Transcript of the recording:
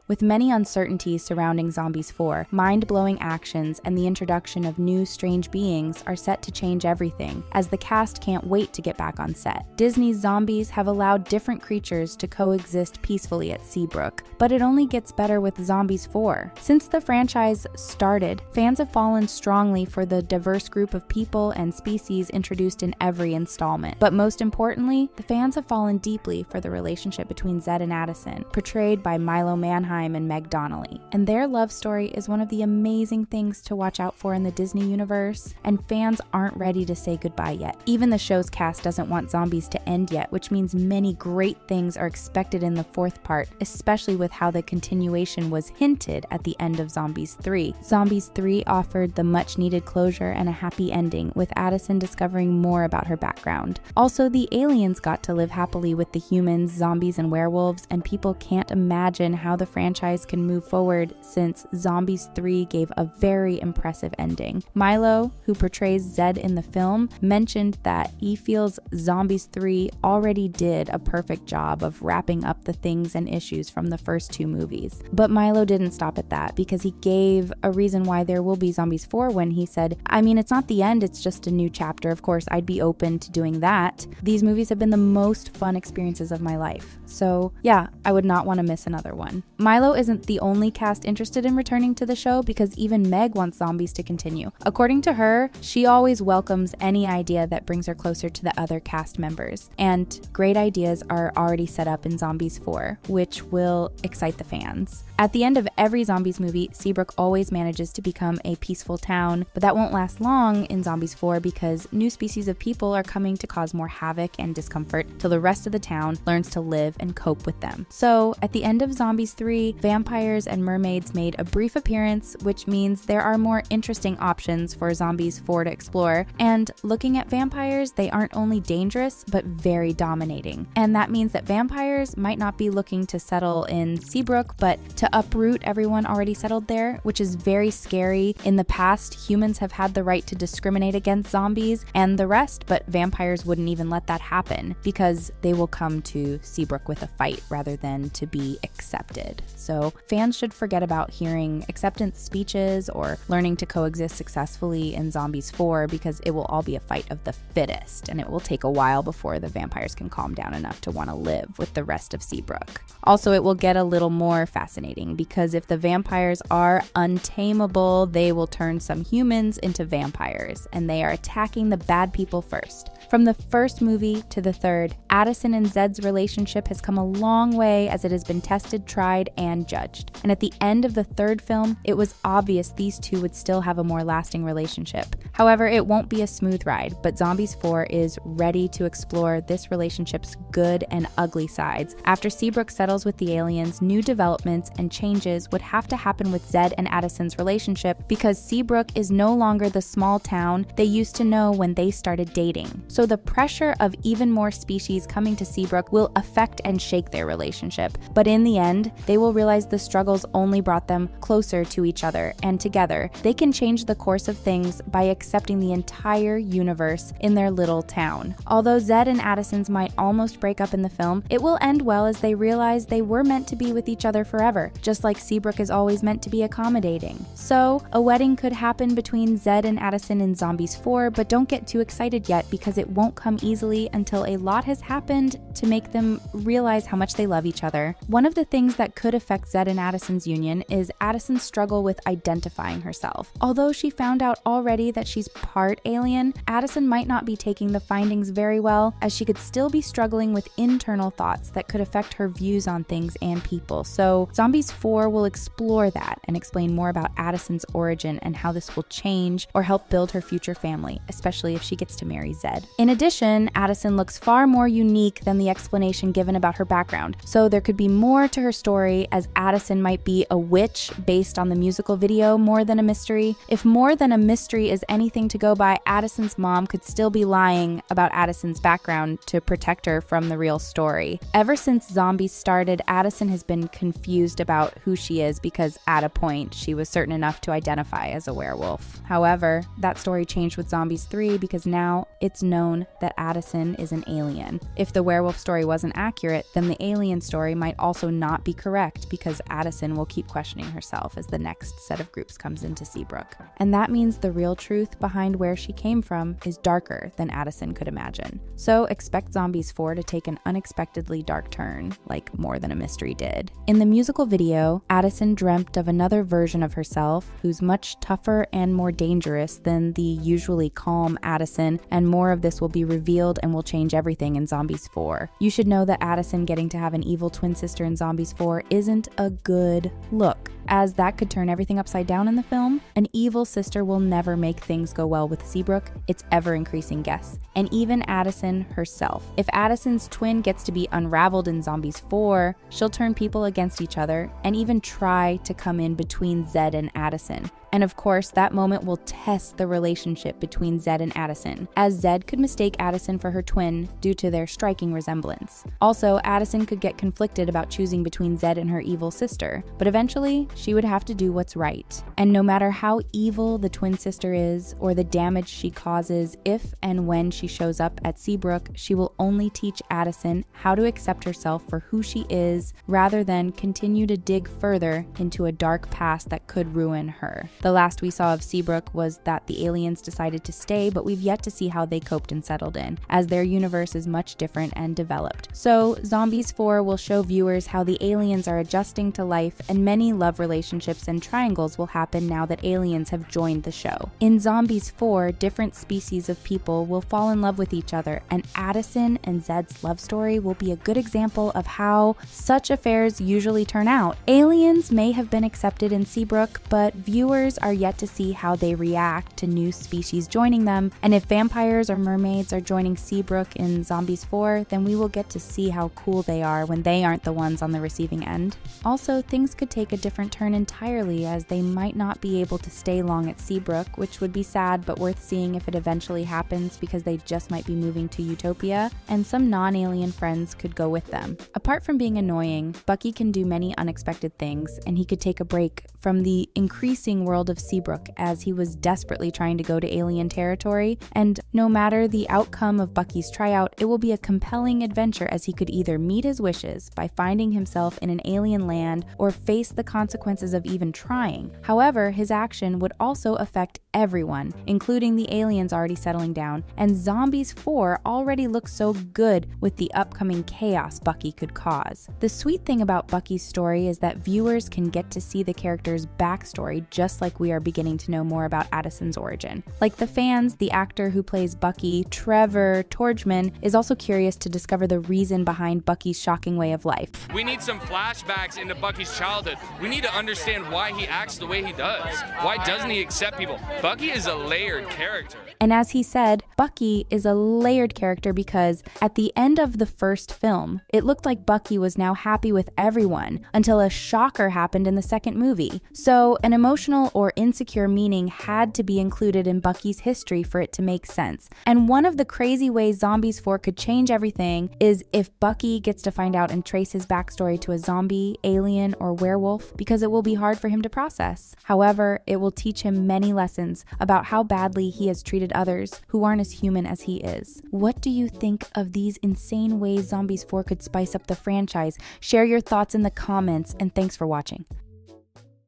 With many uncertainties surrounding Zombies 4, mind-blowing actions and the introduction of new strange beings are set to change everything, as the cast can't wait to get back on set. Disney's Zombies have allowed different creatures to coexist peacefully at Seabrook, but it only gets better with Zombies 4. Since the franchise started, fans have fallen strongly for the diverse group of people and species introduced in every installment. But most importantly, the fans have fallen deeply for the relationship between Zed and Addison, portrayed by Milo Manheim and Meg Donnelly. And their love story is one of the amazing things to watch out for in the Disney universe, and fans aren't ready to say goodbye yet. Even the show's cast doesn't want Zombies to end yet, which means many great things are expected in the fourth part, especially with how the continuation was hinted at the end of Zombies 3. Zombies 3 offered the much-needed closure and a happy ending, with Addison discovering more about her background. Also, the aliens got to live happily with the humans, zombies, and werewolves, and people can't imagine how the franchise can move forward since Zombies 3 gave a very impressive ending. Milo, who portrays Zed in the film, mentioned that he feels Zombies 3 already did a perfect job of wrapping up the things and issues from the first two movies. But Milo didn't stop at that, because he gave a reason why there will be Zombies 4 when he said, "I mean, it's not the end, it's just a new chapter. Of course, I'd be open to doing that. These movies have been the most fun experiences of my life. So yeah, I would not want to miss another one." Milo isn't the only cast interested in returning to the show, because even Meg wants Zombies to continue. According to her, she always welcomes any idea that brings her closer to the other cast members, and great ideas are already set up in Zombies 4, which will excite the fans. At the end of every Zombies movie, Seabrook always manages to become a peaceful town, but that won't last long in Zombies 4 because new species of people are coming to cause more havoc and discomfort till the rest of the town learns to live and cope with them. So, at the end of Zombies 3, vampires and mermaids made a brief appearance, which means there are more interesting options for Zombies 4 to explore, and looking at vampires, they aren't only dangerous, but very dominating. And that means that vampires might not be looking to settle in Seabrook, but to uproot everyone already settled there, which is very scary. In the past, humans have had the right to discriminate against zombies and the rest, but vampires wouldn't even let that happen because they will come to Seabrook with a fight rather than to be accepted. So fans should forget about hearing acceptance speeches or learning to coexist successfully in Zombies 4, because it will all be a fight of the fittest, and it will take a while before the vampires can calm down enough to want to live with the rest of Seabrook. Also, it will get a little more fascinating, because if the vampires are untamable, they will turn some humans into vampires, and they are attacking the bad people first. From the first movie to the third, Addison and Zed's relationship has come a long way as it has been tested, tried, and judged. And at the end of the third film, it was obvious these two would still have a more lasting relationship. However, it won't be a smooth ride, but Zombies 4 is ready to explore this relationship's good and ugly sides. After Seabrook settles with the aliens, new developments and changes would have to happen with Zed and Addison's relationship, because Seabrook is no longer the small town they used to know when they started dating. So the pressure of even more species coming to Seabrook will affect and shake their relationship. But in the end, they will realize the struggles only brought them closer to each other, and together, they can change the course of things by accepting the entire universe in their little town. Although Zed and Addison's might almost break up in the film, it will end well as they realize they were meant to be with each other forever, just like Seabrook is always meant to be accommodating. So, a wedding could happen between Zed and Addison in Zombies 4, but don't get too excited yet, because it won't come easily until a lot has happened to make them realize how much they love each other. One of the things that could affect Zed and Addison's union is Addison's struggle with identifying herself. Although she found out already that she's part alien, Addison might not be taking the findings very well, as she could still be struggling with internal thoughts that could affect her views on things and people. So Zombies 4 will explore that and explain more about Addison's origin and how this will change or help build her future family, especially if she gets to marry Zed. In addition, Addison looks far more unique than the explanation given about her background, so there could be more to her story, as Addison might be a witch based on the musical video more than a mystery. If more than a mystery is anything to go by, Addison's mom could still be lying about Addison's background to protect her from the real story. Ever since Zombies started, Addison has been confused about who she is, because at a point she was certain enough to identify as a werewolf. However, that story changed with Zombies 3, because now it's known that Addison is an alien. If the werewolf story wasn't accurate, then the alien story might also not be correct, expect because Addison will keep questioning herself as the next set of groups comes into Seabrook. And that means the real truth behind where she came from is darker than Addison could imagine. So expect Zombies 4 to take an unexpectedly dark turn, like More Than a Mystery did. In the musical video, Addison dreamt of another version of herself who's much tougher and more dangerous than the usually calm Addison, and more of this will be revealed and will change everything in Zombies 4. You should know that Addison getting to have an evil twin sister in Zombies 4 isn't a good look, as that could turn everything upside down in the film. An evil sister will never make things go well with Seabrook, its ever-increasing guess, and even Addison herself. If Addison's twin gets to be unraveled in Zombies 4, she'll turn people against each other and even try to come in between Zed and Addison. And of course, that moment will test the relationship between Zed and Addison, as Zed could mistake Addison for her twin due to their striking resemblance. Also, Addison could get conflicted about choosing between Zed and her evil sister, but eventually, she would have to do what's right. And no matter how evil the twin sister is, or the damage she causes if and when she shows up at Seabrook, she will only teach Addison how to accept herself for who she is, rather than continue to dig further into a dark past that could ruin her. The last we saw of Seabrook was that the aliens decided to stay, but we've yet to see how they coped and settled in, as their universe is much different and developed. So, Zombies 4 will show viewers how the aliens are adjusting to life, and many love relationships and triangles will happen now that aliens have joined the show. In Zombies 4, different species of people will fall in love with each other, and Addison and Zed's love story will be a good example of how such affairs usually turn out. Aliens may have been accepted in Seabrook, but viewers are yet to see how they react to new species joining them, and if vampires or mermaids are joining Seabrook in Zombies 4, then we will get to see how cool they are when they aren't the ones on the receiving end. Also, things could take a different turn entirely, as they might not be able to stay long at Seabrook, which would be sad but worth seeing if it eventually happens, because they just might be moving to Utopia, and some non-alien friends could go with them. Apart from being annoying, Bucky can do many unexpected things, and he could take a break from the increasing world of Seabrook, as he was desperately trying to go to alien territory, and no matter the outcome of Bucky's tryout, it will be a compelling adventure, as he could either meet his wishes by finding himself in an alien land or face the consequences of even trying. However, his action would also affect everyone, including the aliens already settling down, and Zombies 4 already looks so good with the upcoming chaos Bucky could cause. The sweet thing about Bucky's story is that viewers can get to see the character's backstory, just like we are beginning to know more about Addison's origin. Like the fans, the actor who plays Bucky, Trevor Torgman, is also curious to discover the reason behind Bucky's shocking way of life. We need some flashbacks into Bucky's childhood. We need to understand why he acts the way he does. Why doesn't he accept people? Bucky is a layered character. And as he said, Bucky is a layered character because at the end of the first film, it looked like Bucky was now happy with everyone until a shocker happened in the second movie. So an emotional or insecure meaning had to be included in Bucky's history for it to make sense. And one of the crazy ways Zombies 4 could change everything is if Bucky gets to find out and trace his backstory to a zombie, alien, or werewolf, because it will be hard for him to process. However, it will teach him many lessons about how badly he has treated others who aren't as human as he is. What do you think of these insane ways Zombies 4 could spice up the franchise? Share your thoughts in the comments, and thanks for watching.